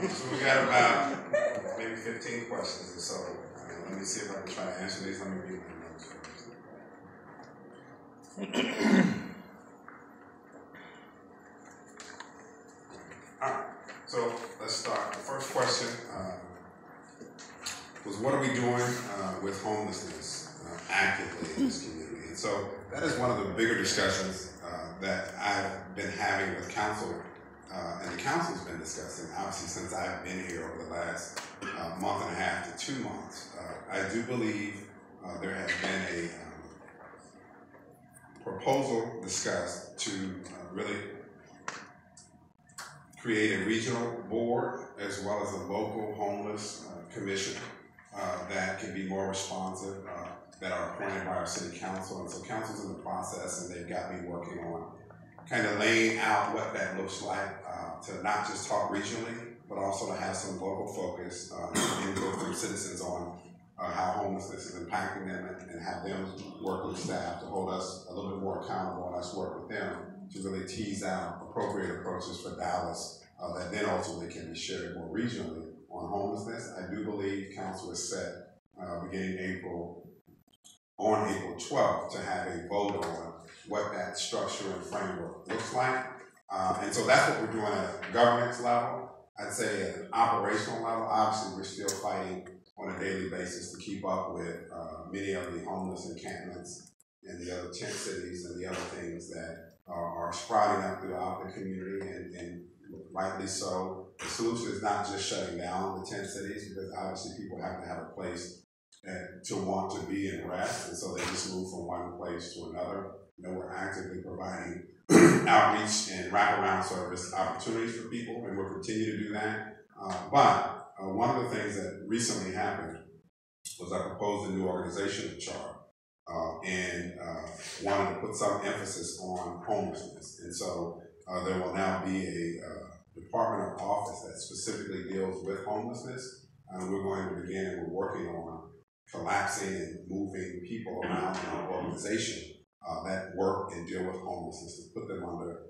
So we got about maybe 15 questions or so. Let me see if I can try to answer these. Let me read my notes first. All right, so let's start. The first question was, what are we doing with homelessness actively in this community? And so that is one of the bigger discussions that I've been having with council, and the council's been discussing, obviously, since I've been here over the last month and a half to 2 months. I do believe there has been a proposal discussed to really create a regional board as well as a local homeless commission that can be more responsive, that are appointed by our city council. And so council's in the process, and they've got me working on kind of laying out what that looks like, to not just talk regionally, but also to have some local focus, input from citizens on how homelessness is impacting them, and have them work with staff to hold us a little bit more accountable, and us work with them to really tease out appropriate approaches for Dallas that then ultimately can be shared more regionally on homelessness. I do believe council is set beginning on April 12th to have a vote on what that structure and framework looks like. And so that's what we're doing at a governance level. I'd say at an operational level, obviously we're still fighting on a daily basis to keep up with many of the homeless encampments and the other tent cities and the other things that are sprouting up throughout the community, and rightly so. The solution is not just shutting down the tent cities, because obviously people have to have a place to want to be and rest, and so they just move from one place to another. We're actively providing outreach and wraparound service opportunities for people, and we'll continue to do that. But one of the things that recently happened was I proposed a new organizational chart and wanted to put some emphasis on homelessness. And so there will now be a department or office that specifically deals with homelessness. We're going to begin, and we're working on collapsing and moving people around in our organization that work and deal with homelessness, to put them under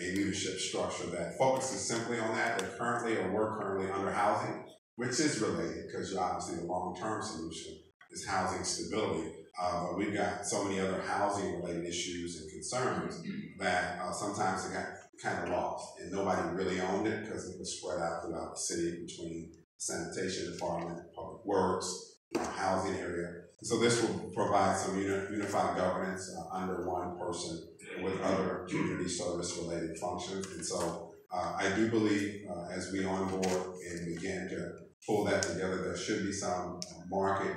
a leadership structure that focuses simply on that. We're currently under housing, which is related, because obviously the long-term solution is housing stability. But we've got so many other housing-related issues and concerns that sometimes they got kind of lost, and nobody really owned it because it was spread out throughout the city between sanitation department, public works, housing area. So this will provide some unified governance under one person with other community service related functions. And so I do believe as we onboard and begin to pull that together, there should be some market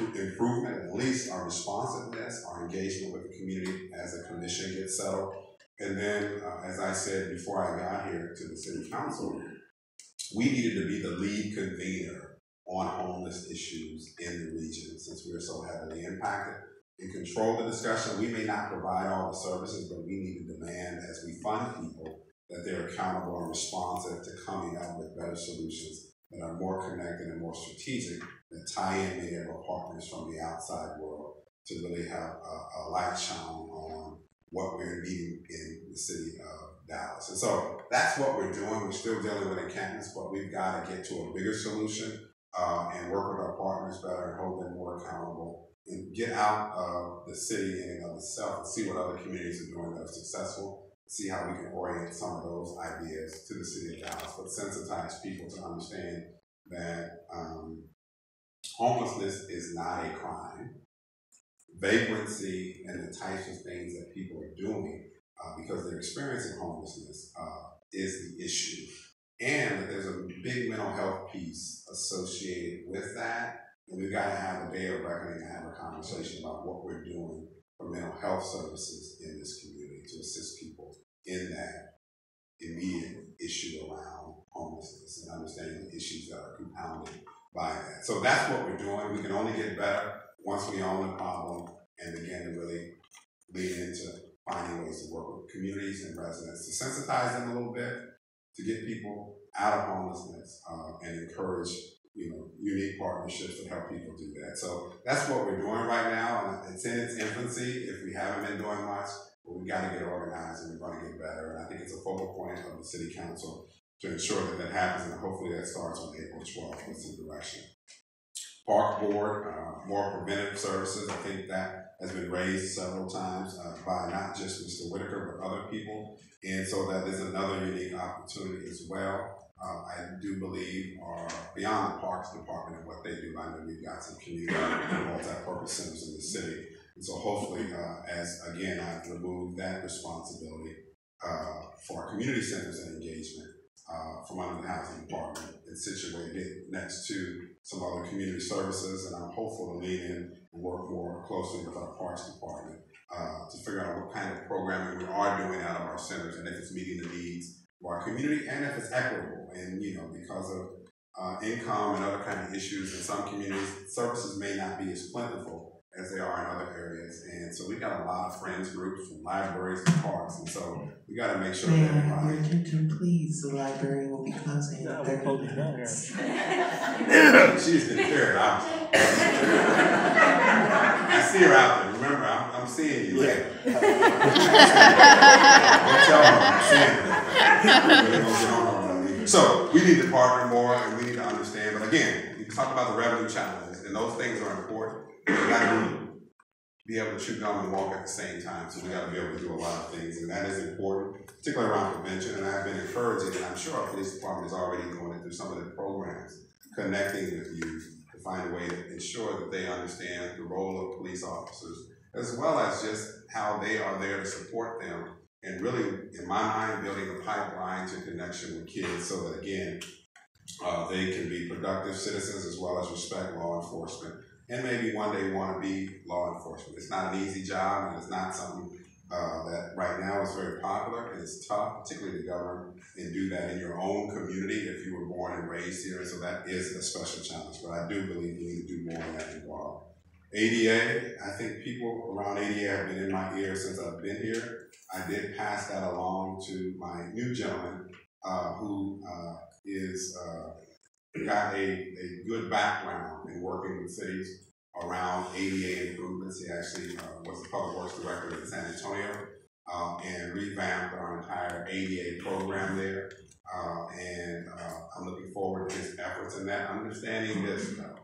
improvement, at least our responsiveness, our engagement with the community as the commission gets settled. And then, as I said before I got here to the city council, we needed to be the lead convener on homeless issues in the region, since we're so heavily impacted, and control the discussion. We may not provide all the services, but we need to demand, as we fund people, that they're accountable and responsive to coming up with better solutions that are more connected and more strategic, that tie in many of our partners from the outside world to really have a light shine on what we're needing in the city of Dallas. And so that's what we're doing. We're still dealing with encampments, but we've got to get to a bigger solution and work with our partners better and hold them more accountable, and get out of the city in and of itself and see what other communities are doing that are successful, see how we can orient some of those ideas to the city of Dallas, but sensitize people to understand that homelessness is not a crime. Vagrancy and the types of things that people are doing because they're experiencing homelessness is the issue. And that there's a big mental health piece associated with that. And we've got to have a day of reckoning and have a conversation about what we're doing for mental health services in this community to assist people in that immediate issue around homelessness and understanding the issues that are compounded by that. So that's what we're doing. We can only get better once we own the problem and begin to really lean into finding ways to work with communities and residents to sensitize them a little bit, to get people out of homelessness and encourage unique partnerships to help people do that. So that's what we're doing right now, and it's in its infancy. If we haven't been doing much, but we got to get organized and we're going to get better. And I think it's a focal point of the city council to ensure that that happens, and hopefully that starts on April 12th with some direction. Park board, more preventive services. I think that has been raised several times by not just Mr. Whitaker, but other people. And so that is another unique opportunity as well. I do believe beyond the Parks Department and what they do, I know we've got some community and multi-purpose centers in the city. And so hopefully, as again, I've removed that responsibility for our community centers and engagement from under the housing department and situated it next to some other community services, and I'm hopeful to lean in and work more closely with our parks department to figure out what kind of programming we are doing out of our centers and if it's meeting the needs of our community and if it's equitable. And because of income and other kind of issues in some communities, services may not be as plentiful as they are in other areas. And so we've got a lot of friends groups from libraries to parks, and so we got to make sure that everybody... Your attention, please. The library will be closing in 30 minutes. She's been carried out. I see her out there. Remember, I'm seeing you. Yeah. Don't tell her I'm seeing her. So we need to partner more, and we need to understand. But again, you can talk about the revenue challenges, and those things are important. We got to be able to chew gum and walk at the same time. So we got to be able to do a lot of things, and that is important, particularly around prevention. And I've been encouraging, and I'm sure our police department is already doing it through some of the programs, connecting with youth to find a way to ensure that they understand the role of police officers, as well as just how they are there to support them. And really, in my mind, building a pipeline to connection with kids so that, again, they can be productive citizens as well as respect law enforcement. And maybe one day want to be law enforcement. It's not an easy job, and it's not something that right now is very popular, and it's tough, particularly to govern and do that in your own community if you were born and raised here. So that is a special challenge, but I do believe we need to do more in that regard. ADA, I think people around ADA have been in my ear since I've been here. I did pass that along to my new gentleman who got a good background in working with cities around ADA improvements. He actually was the public works director in San Antonio and revamped our entire ADA program there. I'm looking forward to his efforts in that. Understanding this, though,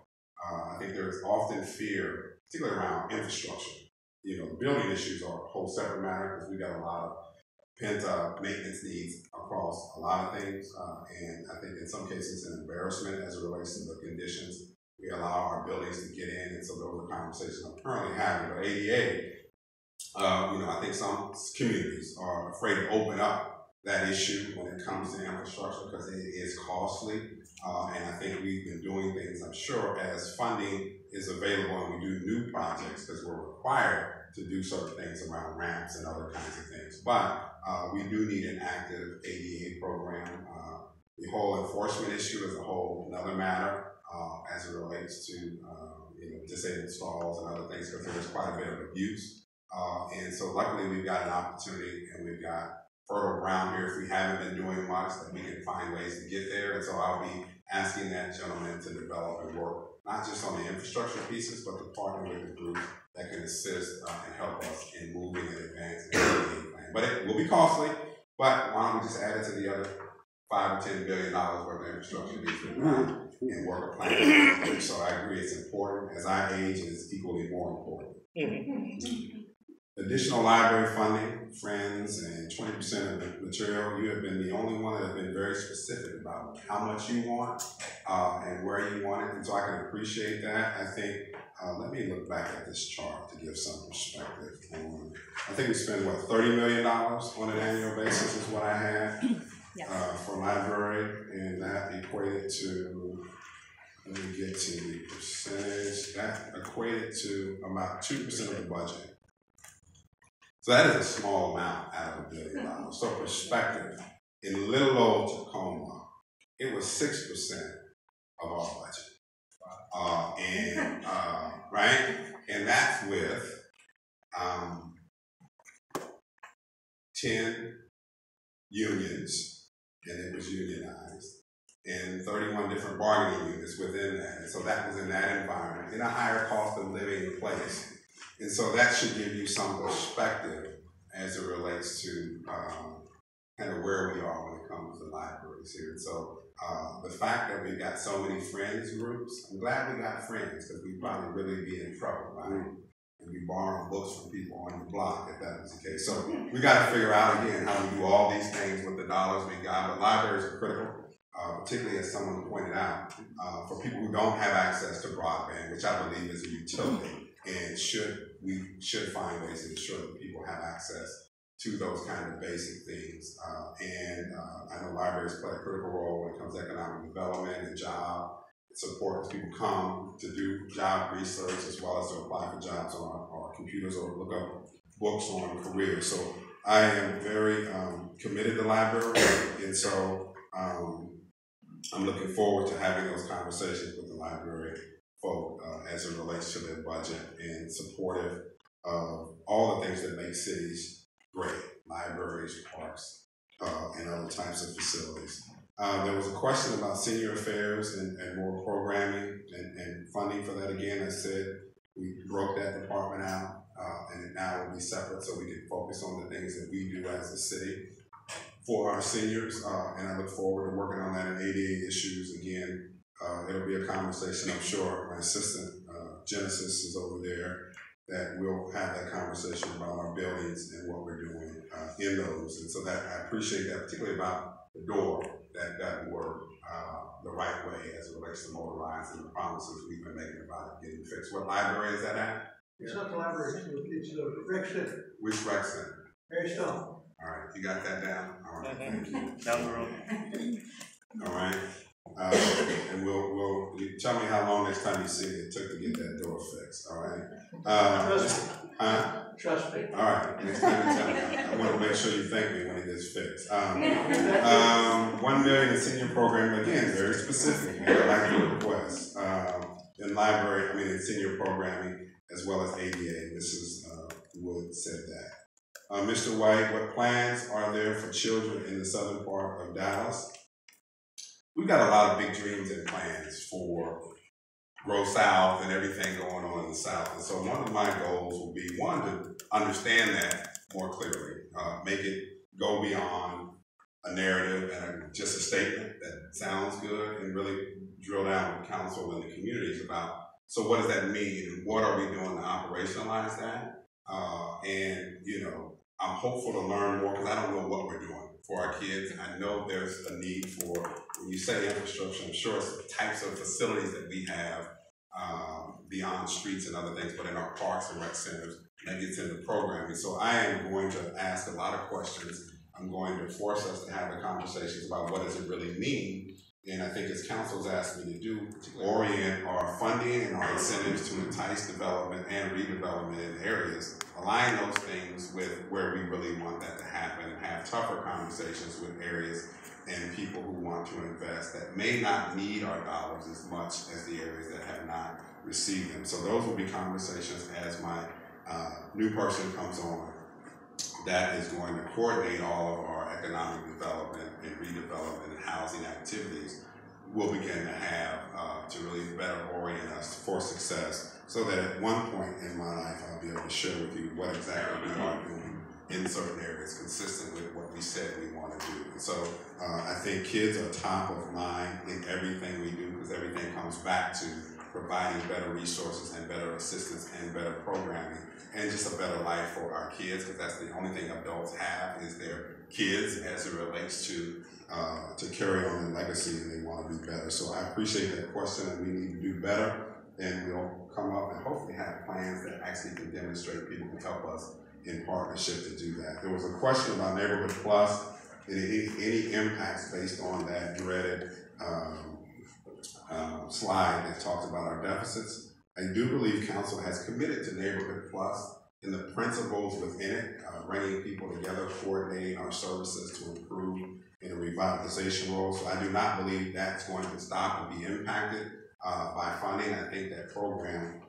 I think there's often fear, particularly around infrastructure. The building issues are a whole separate matter because we got a lot of pent-up maintenance needs across a lot of things, and I think in some cases an embarrassment as it relates to the conditions we allow our buildings to get in, and so those are conversations I'm currently having. But ADA, I think some communities are afraid to open up that issue when it comes to infrastructure because it is costly, and I think we've been doing things, I'm sure, as funding is available and we do new projects because we're required to do certain things around ramps and other kinds of things. But we do need an active ADA program. The whole enforcement issue is a whole another matter as it relates to disabled stalls and other things because there's quite a bit of abuse. And so luckily we've got an opportunity and we've got fertile ground here if we haven't been doing much that we can find ways to get there. And so I'll be asking that gentleman to develop and work not just on the infrastructure pieces, but to partner with a group that can assist and help us in moving and advancing the ADA plan. But it will be costly, but why don't we just add it to the other $5 or $10 billion worth of infrastructure needs to be done and work a plan. So I agree it's important. As I age, it's equally more important. Additional library funding, friends, and 20% of the material. You have been the only one that has been very specific about how much you want and where you want it, and so I can appreciate that. I think, let me look back at this chart to give some perspective. I think we spend, $30 million on an annual basis is what I had for library, and that equated to, let me get to the percentage, that equated to about 2% of the budget. So that is a small amount out of $1 billion. So perspective, in little old Tacoma, it was 6% of our budget. Right? And that's with 10 unions, and it was unionized, and 31 different bargaining units within that. And so that was in that environment, in a higher cost of living place. And so that should give you some perspective as it relates to kind of where we are when it comes to libraries here. And so the fact that we've got so many friends groups, I'm glad we got friends because we'd probably really be in trouble, right? And be borrowing books from people on the block if that was the case. So we got to figure out again how we do all these things with the dollars we got. But libraries are critical, particularly as someone pointed out, for people who don't have access to broadband, which I believe is a utility, and we should find ways to ensure that people have access to those kind of basic things. I know libraries play a critical role when it comes to economic development and job support as people come to do job research as well as to apply for jobs on our computers or look up books on careers. So I am very committed to library, and so I'm looking forward to having those conversations with the library folk as it relates to their budget and supportive of all the things that make cities great, libraries, parks, and other types of facilities. There was a question about senior affairs and more programming and funding for that. Again, I said we broke that department out and it now will be separate so we can focus on the things that we do as a city for our seniors. And I look forward to working on that in ADA issues. Again, it'll be a conversation, I'm sure. My assistant, Genesis, is over there, that we'll have that conversation about our buildings and what we're doing in those. And so that I appreciate that, particularly about the door that doesn't work the right way as it relates to motorized and the promises we've been making about it getting fixed. What library is that at? It's not the library, it's the rec center. Which rec center? Harry Stone. All right, you got that down? All right, thank you. Down the road. All right. And you tell me how long next time you see it took to get that door fixed, all right? Trust me. All right, next time you tell me. I want to make sure you thank me when it gets fixed. 1 million in senior program, again, very specific. I like your request. In senior programming as well as ADA. Mrs. Wood said that. Mr. White, what plans are there for children in the southern part of Dallas? We've got a lot of big dreams and plans for Grow South and everything going on in the South. And so one of my goals will be, one, to understand that more clearly, make it go beyond a narrative and just a statement that sounds good, and really drill down with council and the communities about, so what does that mean and what are we doing to operationalize that? I'm hopeful to learn more because I don't know what we're doing for our kids. I know there's a need for, when you say infrastructure, I'm sure it's the types of facilities that we have beyond streets and other things, but in our parks and rec centers, that gets into programming. So I am going to ask a lot of questions. I'm going to force us to have the conversations about what does it really mean. And I think as council's asked me to do, to orient our funding and our incentives to entice development and redevelopment in areas, align those things with where we really want that to happen, and have tougher conversations with areas and people who want to invest that may not need our dollars as much as the areas that have not received them. So those will be conversations as my new person comes on that is going to coordinate all of our economic development and redevelopment and housing activities. We'll begin to have to really better orient us for success, so that at one point in my life I'll be able to share with you what exactly we are doing in certain areas consistent with what we said we want to do. And so I think kids are top of mind in everything we do, because everything comes back to providing better resources and better assistance and better programming and just a better life for our kids, because that's the only thing adults have is their kids as it relates to carry on their legacy, and they want to be better. So I appreciate that question, and we need to do better, and we'll come up and hopefully have plans that actually can demonstrate people can help us in partnership to do that. There was a question about Neighborhood Plus and any impacts based on that dreaded slide that talks about our deficits. I do believe council has committed to Neighborhood Plus and the principles within it, bringing people together, coordinating our services to improve in a revitalization role. So I do not believe that's going to stop and be impacted by funding. I think that program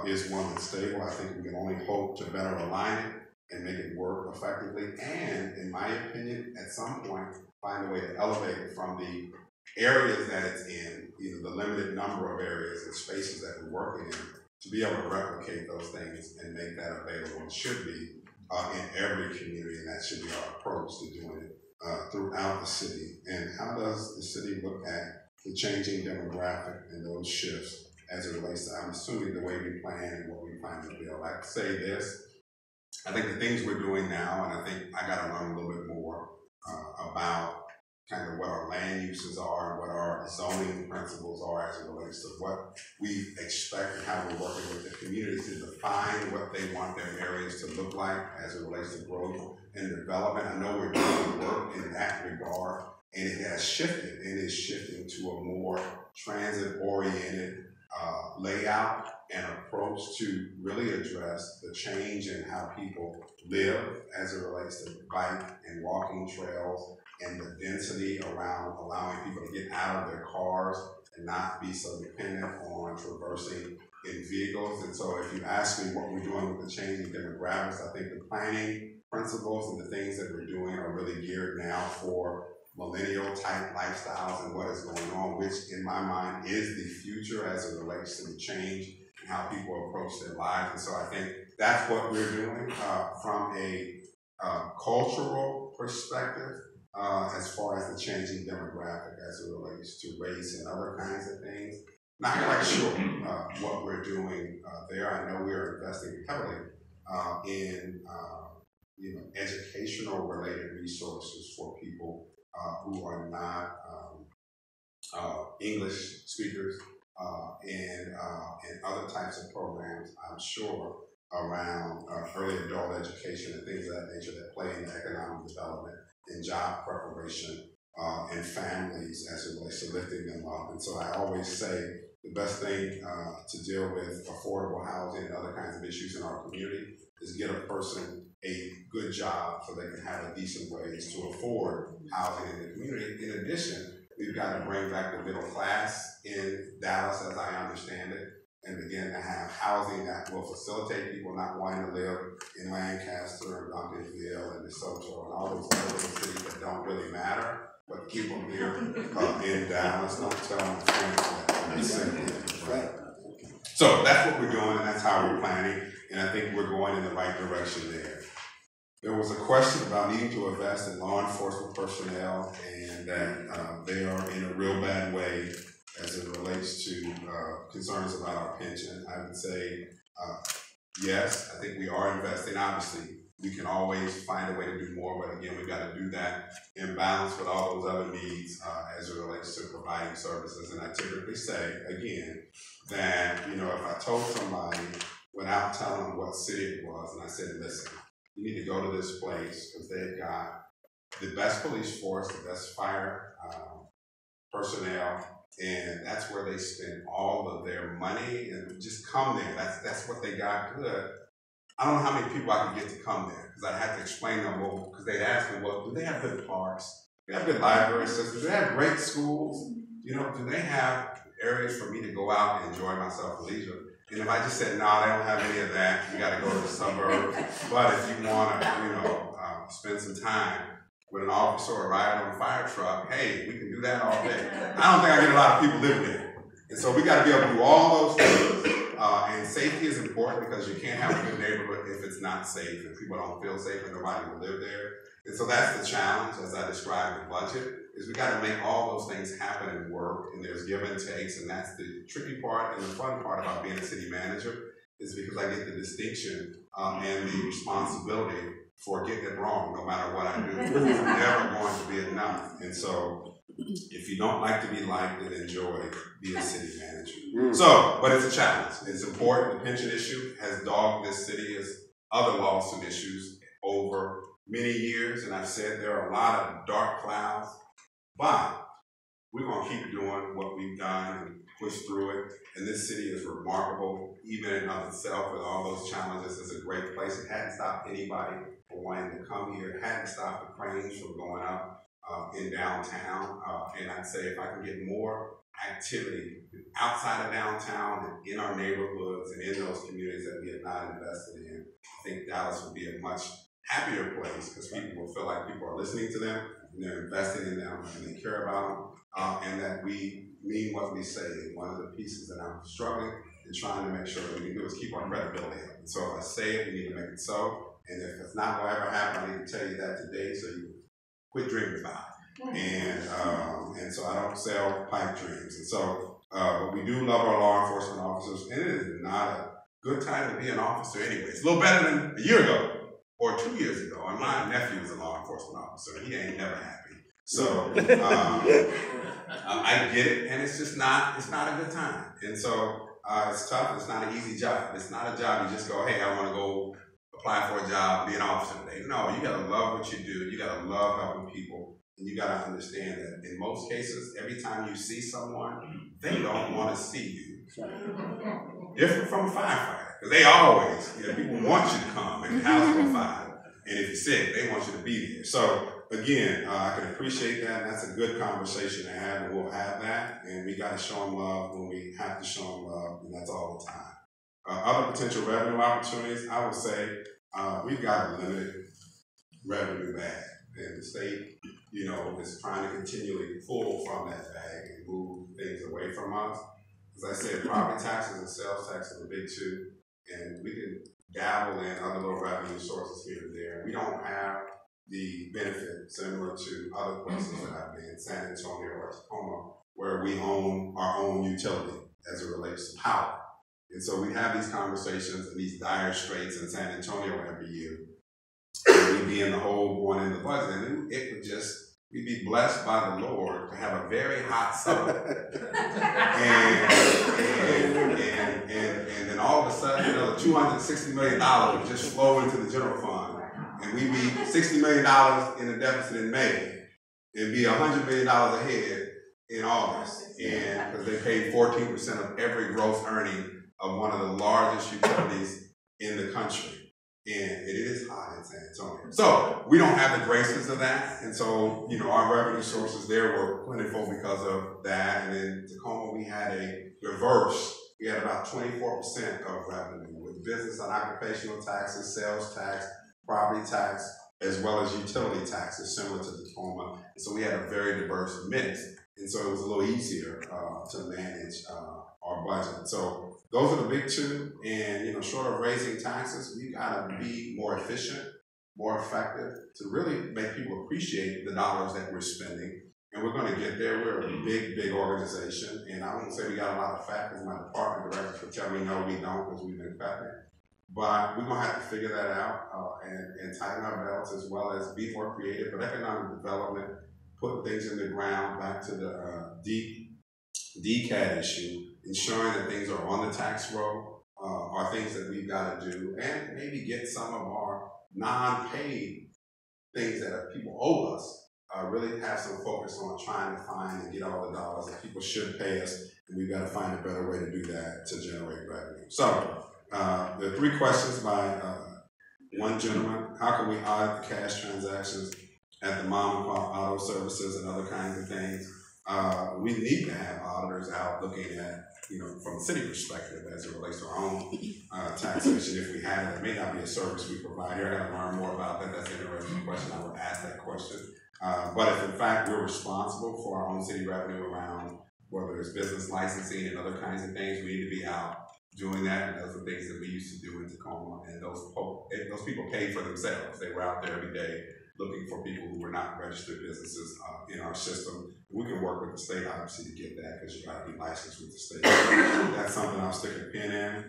is one that's stable. I think we can only hope to better align it and make it work effectively. And in my opinion, at some point, find a way to elevate it from the areas that it's in, the limited number of areas and spaces that we're working in, to be able to replicate those things and make that available. It should be in every community, and that should be our approach to doing it throughout the city. And how does the city look at the changing demographic and those shifts as it relates to, I'm assuming, the way we plan and what we plan to build? I say this, I think the things we're doing now, and I think I got to learn a little bit more about kind of what our land uses are and what our zoning principles are as it relates to what we expect and how we're working with the community to define what they want their areas to look like as it relates to growth and development. I know we're doing work in that regard, and it has shifted and is shifting to a more transit-oriented layout and approach to really address the change in how people live as it relates to bike and walking trails and the density around allowing people to get out of their cars and not be so dependent on traversing in vehicles. And so if you ask me what we're doing with the changing demographics, I think the planning principles and the things that we're doing are really geared now for millennial type lifestyles and what is going on, which in my mind is the future as it relates to the change and how people approach their lives. And so I think that's what we're doing from a cultural perspective as far as the changing demographic as it relates to race and other kinds of things. Not quite sure what we're doing there. I know we are investing heavily in educational related resources for people who are not English speakers and other types of programs, I'm sure, around early adult education and things of that nature that play into economic development and job preparation and families as it relates to lifting them up. And so I always say the best thing to deal with affordable housing and other kinds of issues in our community is get a person a good job so they can have a decent ways to afford housing in the community. In addition, we've got to bring back the middle class in Dallas, as I understand it, and begin to have housing that will facilitate people not wanting to live in Lancaster and Duncanville and DeSoto and all those other cities that don't really matter, but keep them here in Dallas. Don't tell them that they say right. So that's what we're doing, and that's how we're planning, and I think we're going in the right direction there. There was a question about needing to invest in law enforcement personnel and that they are in a real bad way as it relates to concerns about our pension. I would say yes, I think we are investing. Obviously, we can always find a way to do more, but again, we've got to do that in balance with all those other needs as it relates to providing services. And I typically say, again, that, if I told somebody without telling them what city it was, and I said, listen, you need to go to this place because they've got the best police force, the best fire personnel, and that's where they spend all of their money, and just come there. That's what they got good. I don't know how many people I could get to come there because I had to explain to them, well, because they'd ask me, well, do they have good parks? Do they have good library systems? Do they have great schools? Do they have areas for me to go out and enjoy myself for leisure? And if I just said, no, they don't have any of that, you got to go to the suburbs. But if you want to, spend some time with an officer or ride on a fire truck, hey, we can do that all day. I don't think I get a lot of people living there. And so we got to be able to do all those things. And safety is important because you can't have a good neighborhood if it's not safe, if people don't feel safe and nobody will live there. And so that's the challenge, as I described the budget, is we got to make all those things happen and work, and there's give and takes, and that's the tricky part and the fun part about being a city manager, is because I get the distinction and the responsibility for getting it wrong no matter what I do. It's never going to be enough. And so if you don't like to be liked and enjoyed, be a city manager. So, but it's a challenge. It's important. The pension issue has dogged this city as other lawsuit issues over many years, and I've said there are a lot of dark clouds, but we're going to keep doing what we've done and push through it. And this city is remarkable, even in of itself, with all those challenges. It's a great place. It hadn't stopped anybody from wanting to come here. It hadn't stopped the cranes from going up in downtown. And I'd say if I can get more activity outside of downtown and in our neighborhoods and in those communities that we have not invested in, I think Dallas would be a much happier place because people will feel like people are listening to them and they're investing in them and they care about them, and that we mean what we say. One of the pieces that I'm struggling and trying to make sure that we can do is keep our credibility up. And so if I say it, we need to make it so. And if it's not going to ever happen, I need to tell you that today, so you quit dreaming about it. And so I don't sell pipe dreams. And so, but we do love our law enforcement officers, and it is not a good time to be an officer anyway. It's a little better than a year ago or 2 years ago. And my nephew is a law enforcement officer. He ain't never happy. So I get it, and it's not a good time. And so it's tough. It's not an easy job. It's not a job you just go, hey, I want to go apply for a job, be an officer today. No, you gotta love what you do. You gotta love helping people. And you gotta understand that in most cases, every time you see someone, they don't want to see you. Different from a firefighter. Because they always, people want you to come and the house on fire. And if you're sick, they want you to be there. So again, I can appreciate that. And that's a good conversation to have, and we'll have that. And we gotta show them love when we have to show them love, and that's all the time. Other potential revenue opportunities, I would say we've got a limited revenue bag, and the state, is trying to continually pull from that bag and move things away from us. As I said, property taxes and sales tax are the big two, and we can dabble in other little revenue sources here and there. We don't have the benefit similar to other places that I've been, San Antonio or Tacoma, where we own our own utility as it relates to power. And so we have these conversations and these dire straits in San Antonio every year. And we'd be in the hole going in the budget, and it would we'd be blessed by the Lord to have a very hot summer. and then all of a sudden, the $260 million would just flow into the general fund. And we'd be $60 million in the deficit in May and be $100 million ahead in August. And because they paid 14% of every gross earning of one of the largest utilities in the country. And it is hot in San Antonio. So we don't have the graces of that. And so, our revenue sources there were plentiful because of that. And in Tacoma, we had a reverse. We had about 24% of revenue with business and occupational taxes, sales tax, property tax, as well as utility taxes, similar to Tacoma. And so we had a very diverse mix. And so it was a little easier to manage our budget. So those are the big two. And, short of raising taxes, we gotta be more efficient, more effective to really make people appreciate the dollars that we're spending. And we're gonna get there. We're a big, big organization. And I won't say we got a lot of fat because my department directors will tell me, no, we don't, because we've been fattening. But we're gonna have to figure that out and tighten our belts, as well as be more creative. But economic development, put things in the ground, back to the DCAT issue, ensuring that things are on the tax roll are things that we've got to do, and maybe get some of our non-paid things that people owe us, really have some focus on trying to find and get all the dollars that people should pay us, and we've got to find a better way to do that to generate revenue. So there are 3 questions by one gentleman. How can we audit the cash transactions at the mom and pop auto services and other kinds of things? We need to have auditors out looking at, from a city perspective as it relates to our own taxation. If we have it, it may not be a service we provide here. I got to learn more about that. That's an interesting question. I will ask that question. But if in fact we're responsible for our own city revenue around whether it's business licensing and other kinds of things, we need to be out doing that. And those are things that we used to do in Tacoma. And those people paid for themselves. They were out there every day looking for people who were not registered businesses in our system. We can work with the state, obviously, to get that, because you got to be licensed with the state. That's something I'll stick a pin in.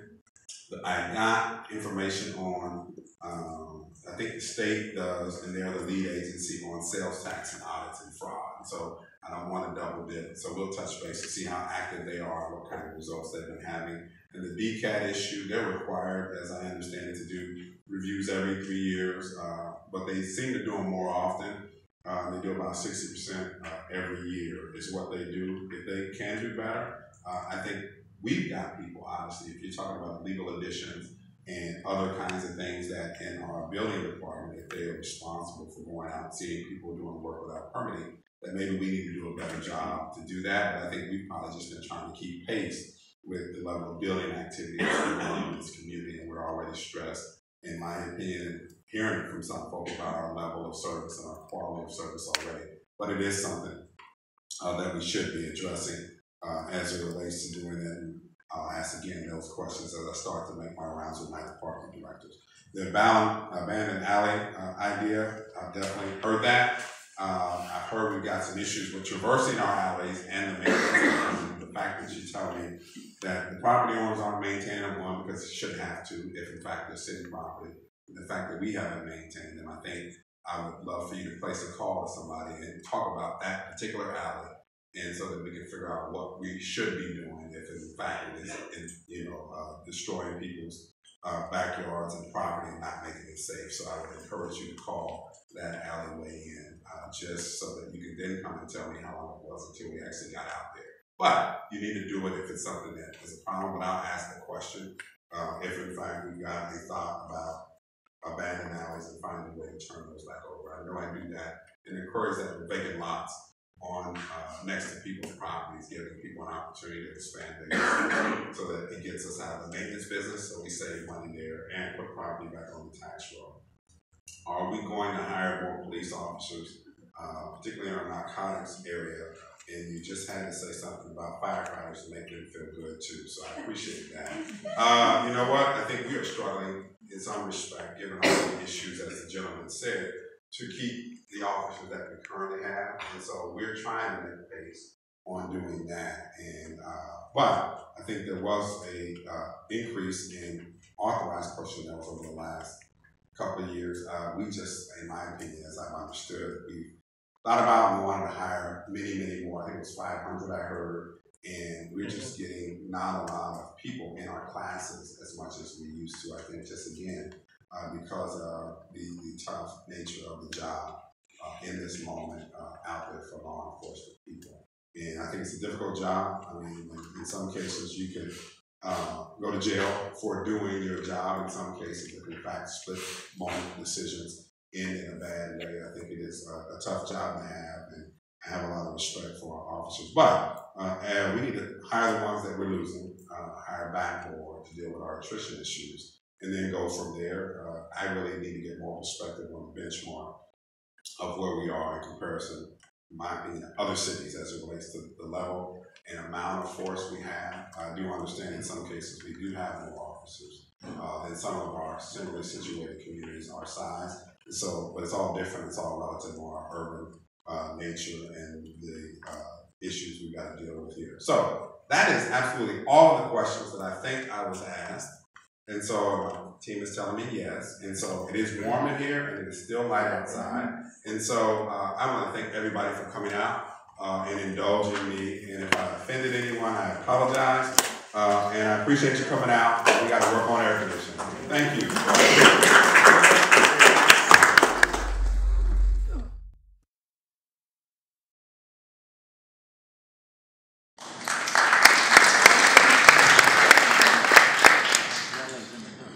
But I got information on, I think the state does, and they're the lead agency on sales tax and audits and fraud. And so I don't want to double dip. So we'll touch base to see how active they are, what kind of results they've been having. And the DCAT issue, they're required, as I understand it, to do reviews every 3 years, but they seem to do them more often. They do about 60% every year is what they do. If they can do better, I think we've got people, obviously, if you're talking about legal additions and other kinds of things that in our building department, if they are responsible for going out and seeing people doing work without permitting, that maybe we need to do a better job to do that. But I think we've probably just been trying to keep pace with the level of building activity that's going on in this community, and we're already stressed, in my opinion, hearing from some folks about our level of service and our quality of service already. But it is something that we should be addressing as it relates to doing that. And I'll ask again those questions as I start to make my rounds with my department directors. The abandoned alley idea, I've definitely heard that. I've heard we've got some issues with traversing our alleys and the maintenance. The fact that you tell me that the property owners aren't maintaining one because they shouldn't have to, if in fact they're city property. The fact that we haven't maintained them, I think I would love for you to place a call to somebody and talk about that particular alley, and so that we can figure out what we should be doing if in fact it is, destroying people's backyards and property and not making it safe. So I would encourage you to call that alleyway in, just so that you can then come and tell me how long it was until we actually got out there. But you need to do it if it's something that is a problem, but I'll ask the question if in fact we've got a thought about abandoned alleys and finding a way to turn those back over. I know I do that and encourage that with vacant lots on next to people's properties, giving people an opportunity to expand their use so that it gets us out of the maintenance business, so we save money there and put property back on the tax roll. Are we going to hire more police officers, particularly in our narcotics area? And you just had to say something about firefighters to make them feel good too, so I appreciate that. You know what? I think we are struggling in some respect, given all the issues, as the gentleman said, to keep the officers that we currently have, and so we're trying to make pace on doing that. And but I think there was a increase in authorized personnel over the last couple of years. We just, in my opinion, as I've understood, we thought about and wanted to hire many more. I think it was 500 I heard, and we're just getting not a lot of people in our classes as much as we used to. I think just again because of the tough nature of the job in this moment out there for law enforcement people. And I think it's a difficult job. I mean, in some cases you can go to jail for doing your job. In some cases, if in fact split moment decisions in a bad way. I think it is a tough job to have, and I have a lot of respect for our officers. But and we need to hire the ones that we're losing, hire back more to deal with our attrition issues, and then go from there. I really need to get more perspective on the benchmark of where we are in comparison, in my opinion, other cities as it relates to the level and amount of force we have. I do understand in some cases we do have more officers than some of our similarly situated communities our size. So, but it's all different. It's all relative to our urban nature and the issues we've got to deal with here. So that is absolutely all of the questions that I think I was asked. And so my team is telling me yes. And so it is warm in here and it is still light outside. And so I want to thank everybody for coming out and indulging me. And if I offended anyone, I apologize. And I appreciate you coming out. We got to work on air conditioning. Thank you.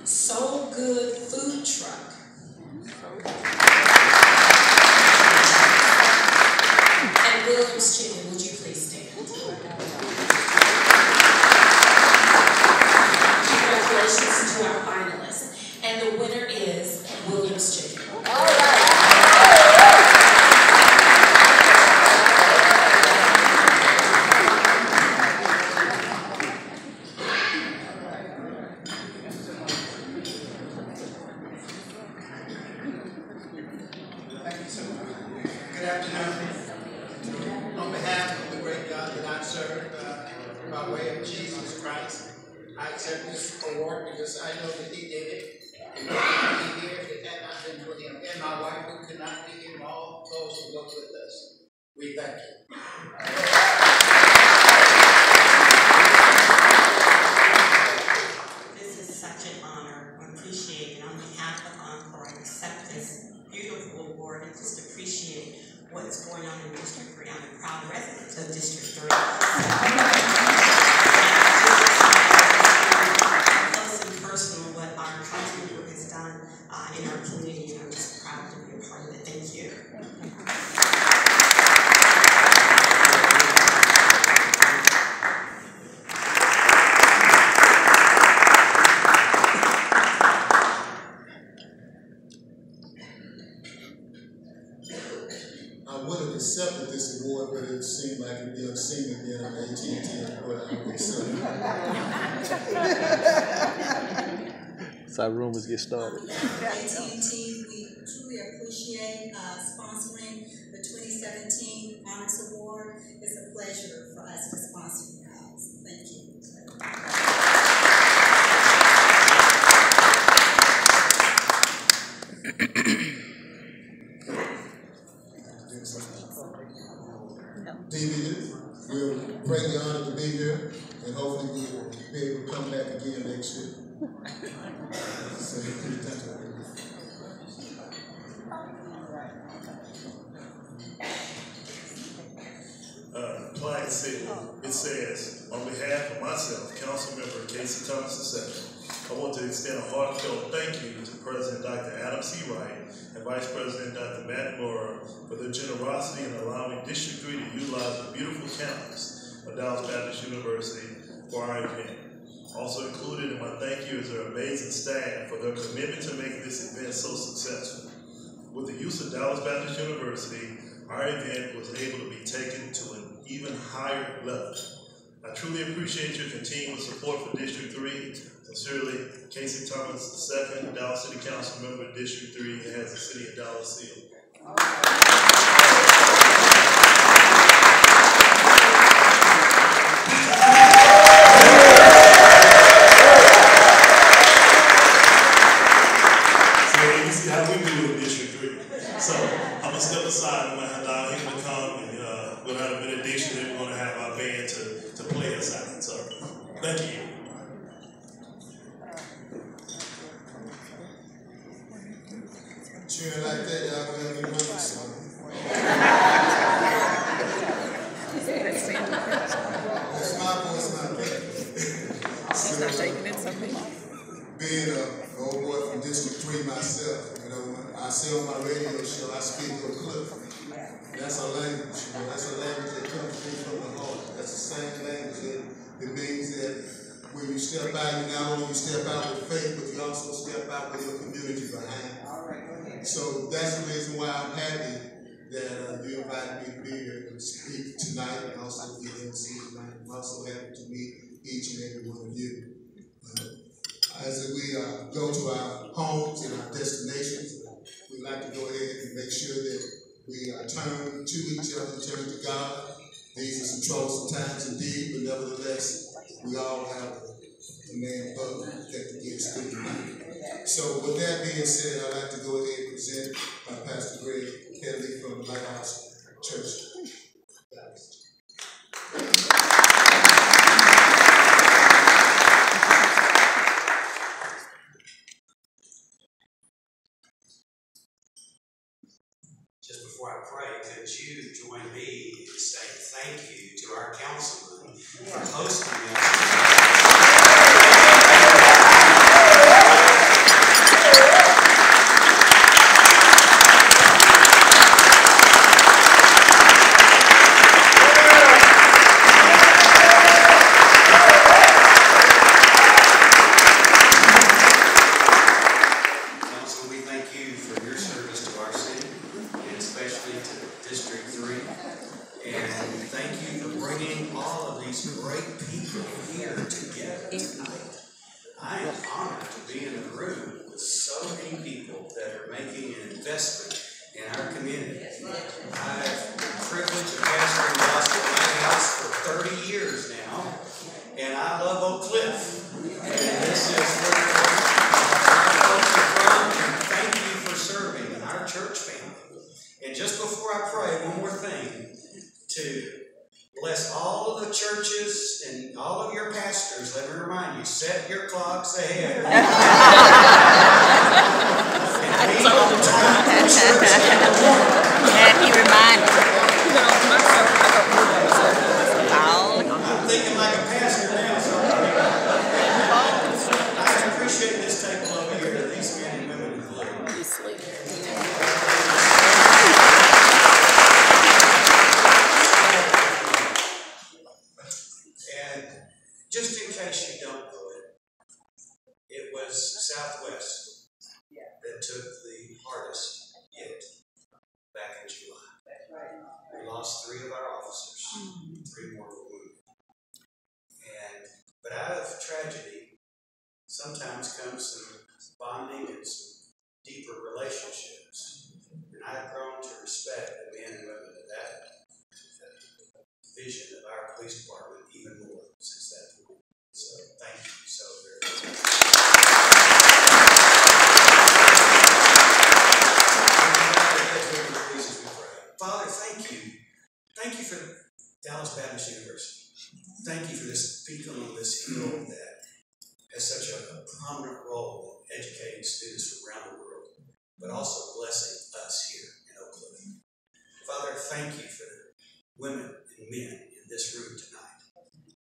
So Good food truck. And Williams Chicken, would you please stand? Congratulations to our finalists. And the winner is Williams Chicken. Good afternoon. On behalf of the great God that I serve, by way of Jesus Christ, I accept this award because I know that He did it. And He could be here if it had not been for Him. And my wife, who could not be here, and all those who work with us. We thank you. This is such an honor. I appreciate it. On behalf of Encore, I accept this beautiful award and just appreciate what's going on in District 3. I'm a proud resident of District 3. Close and personal what our country group has done in our community, and I'm just proud to be a part of it. Thank you. I would have accepted this award, but it seemed like it'd be obscene at the end of the AT&T award. I would accept it. That's how rumors get started. AT&T, we truly appreciate sponsoring the 2017 Broadnax Award. It's a pleasure for us to sponsor you guys. Thank you. We'll pray the honor to be here, and hopefully we'll be able to come back again next year. So, Plaque said, it says, on behalf of myself, Council Member Casey Thomas II, I want to extend a heartfelt thank you to President Dr. Adam C. Wright and Vice President Dr. Matt Laura for their generosity in allowing District 3 to utilize the beautiful campus of Dallas Baptist University for our event. Also included in my thank you is their amazing staff for their commitment to making this event so successful. With the use of Dallas Baptist University, our event was able to be taken to an even higher level. I truly appreciate your continued support for District 3. Sincerely, Casey Thomas II, Dallas City Council Member, District 3, that has the City of Dallas seal. So you see how we do in District 3. So I'm going to step aside and allow him to come, and without a benediction, then we're going to have our band to play us out. So thank you. cheering like that, y'all gonna have me running something. That's my voice, not that. She's not taking it something. Being an old boy from District 3 myself, you know, I say on my radio show, I speak your clip. That's a language, you know, that's a language that comes from the heart. That's the same language that means that when you step out, you not only step out with faith, but you also step out with your community behind you. So that's the reason why I'm happy that you invited me to be here to speak tonight and also be in the season tonight. I'm also happy to meet each and every one of you. As we go to our homes and our destinations, we'd like to go ahead and make sure that we turn to each other, turn to God. These are some troublesome times indeed, but nevertheless, we all have a man above that gets through tonight. So with that being said, I'd like to go ahead and present Pastor Greg Kelly from Lighthouse Church. Just before I pray, could you join me in saying thank you to our councilman for hosting us? Councilman, we thank you for your service to our city, and especially to District 3. And thank you for bringing all of these great people here together tonight. I am honored to be in a room with so many people that are making an investment in our community. I've been privileged to pastor in Gospel Lighthouse for 30 years now, and I love Oak Cliff. And this is where our folks are from, and thank you for serving in our church family. And just before I pray, one more thing, to bless all of the churches and all of your pastors. Let me remind you, set your clocks ahead. And be on time for church in the morning. Yeah, he reminded me. I'm thinking like a pastor now, so I appreciate this table over here, these men and women in blue. You sleep. And just in case you don't know it, it was Southwest that took the hardest hit back in July. We lost 3 of our officers, 3 more were wounded. But out of tragedy, sometimes comes some bonding and some deeper relationships. And I've grown to respect the men and women of that vision of our police department even more since that point. So thank you so very much. Father, thank you. Thank you for Dallas Baptist University. Thank you for this beacon on this hill that has such a prominent role in educating students from around the world, but also blessing us here in Oak Cliff. Father, thank you for the women and men in this room tonight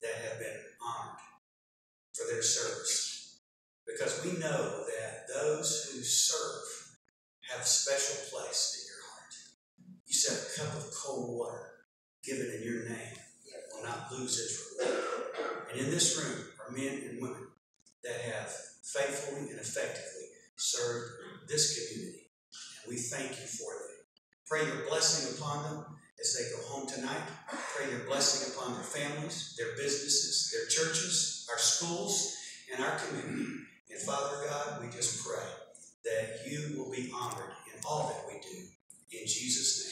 that have been honored for their service, because we know that those who serve have a special place in your heart. You said a cup of cold water given in your name will not lose its reward. And in this room are men and women that have faithfully and effectively served this community. And we thank you for them. Pray your blessing upon them as they go home tonight. Pray your blessing upon their families, their businesses, their churches, our schools, and our community. And Father God, we just pray that you will be honored in all that we do. In Jesus' name.